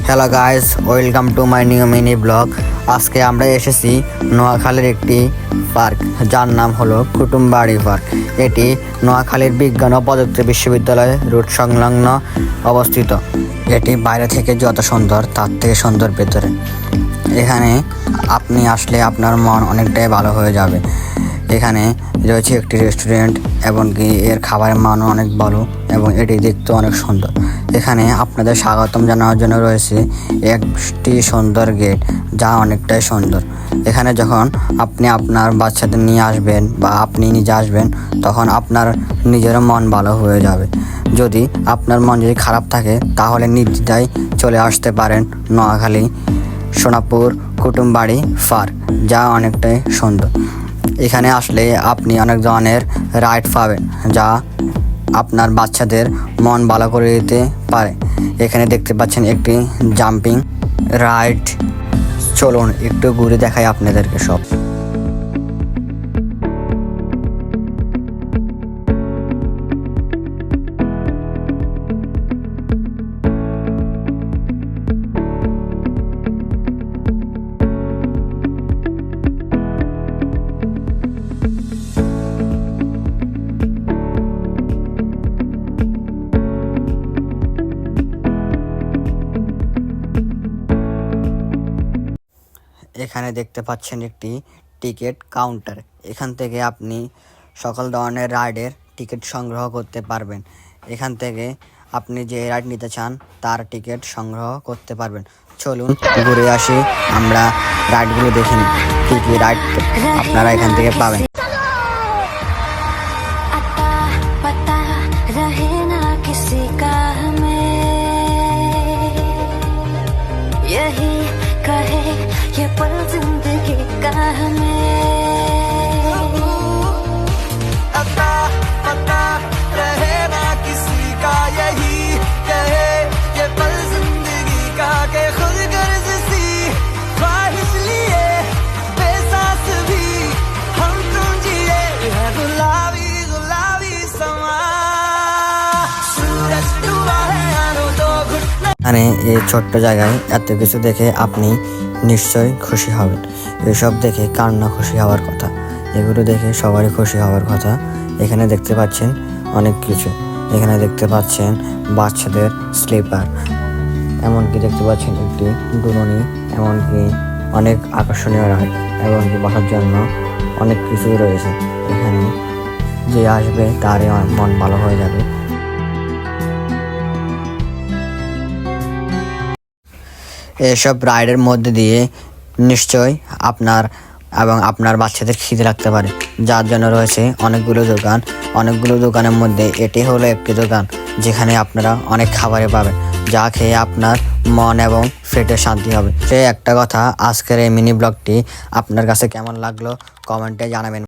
Hello guys, welcome to my new mini blog. আজকে আমরা এসেছি নোয়াখালীর একটি পার্ক, যার নাম হলো কুটুমবাড়ি পার্ক। এটি নোয়াখালীর বিজ্ঞান ও প্রযুক্তি বিশ্ববিদ্যালয় রুট সংলগ্ন অবস্থিত। এটি বাইরে থেকে যত সুন্দর তার থেকে সুন্দর ভেতরে। এখানে আপনি আসলে আপনার মন অনেকটাই ভালো হয়ে যাবে। এখানে রয়েছে একটি রেস্টুরেন্ট এবং কি এর খাবারের মানও অনেক ভালো এবং এটি দেখতে অনেক সুন্দর। এখানে আপনাদের স্বাগতম জানানোর জন্য রয়েছে একটি সুন্দর গেট, যা অনেকটাই সুন্দর। এখানে যখন আপনি আপনার বাচ্চাদের নিয়ে আসবেন বা আপনি নিজে আসবেন, তখন আপনার নিজেরও মন ভালো হয়ে যাবে। যদি আপনার মন যদি খারাপ থাকে তাহলে নির্দ্বিধায় চলে আসতে পারেন নোয়াখালী সোনাপুর কুটুমবাড়ি পার্ক, যা অনেকটাই সুন্দর। এখানে আসলে আপনি অনেক ধরনের রাইড পাবেন, যা আপনার বাচ্চাদের মন ভালো করে দিতে পারে। এখানে দেখতে পাচ্ছেন একটি জাম্পিং রাইড। চলুন একটু ঘুরে দেখাই আপনাদেরকে সব। এখানে দেখতে পাচ্ছেন একটি টিকিট কাউন্টার। এখান থেকে আপনি সকল ধরনের রাইডের টিকিট সংগ্রহ করতে পারবেন। এখান থেকে আপনি যে রাইড নিতে চান তার টিকিট সংগ্রহ করতে পারবেন। চলুন ঘুরে আসি, আমরা রাইডগুলো দেখে নিই কী কী রাইড আপনারা এখান থেকে পাবেন। ये पल जिंदगी का हमें अता पता रहे ना किसी का, यही कहे ये पल जिंदगी का के खुद गर्ज सी ख्वाहिश लिए बेसास भी हम तुम जिए है गुलाबी गुलाबी समा सूरज डूबा है आनो तो घुटना। মানে এই ছোট্ট জায়গায় এত কিছু দেখে আপনি নিশ্চয়ই খুশি হবেন। এসব দেখে কার না খুশি হওয়ার কথা, এগুলো দেখে সবারই খুশি হওয়ার কথা। এখানে দেখতে পাচ্ছেন অনেক কিছু। এখানে দেখতে পাচ্ছেন বাচ্চাদের স্লিপার, এমনকি দেখতে পাচ্ছেন একটি দুলনি, এমনকি অনেক আকর্ষণীয় রাইড, এমনকি বসার জন্য অনেক কিছুই রয়েছে। এখানে যে আসবে তারই মন ভালো হয়ে যাবে। এসব রাইডের মধ্যে দিয়ে নিশ্চয়ই আপনার এবং আপনার বাচ্চাদের খিদে লাগতে পারে, যার জন্য রয়েছে অনেকগুলো দোকান। অনেকগুলো দোকানের মধ্যে এটি হলো একটি দোকান যেখানে আপনারা অনেক খাবারে পাবেন, যা খেয়ে আপনার মন এবং পেটে শান্তি হবে। সে একটা কথা, আজকের এই মিনি ব্লগটি আপনার কাছে কেমন লাগলো কমেন্টে জানাবেন।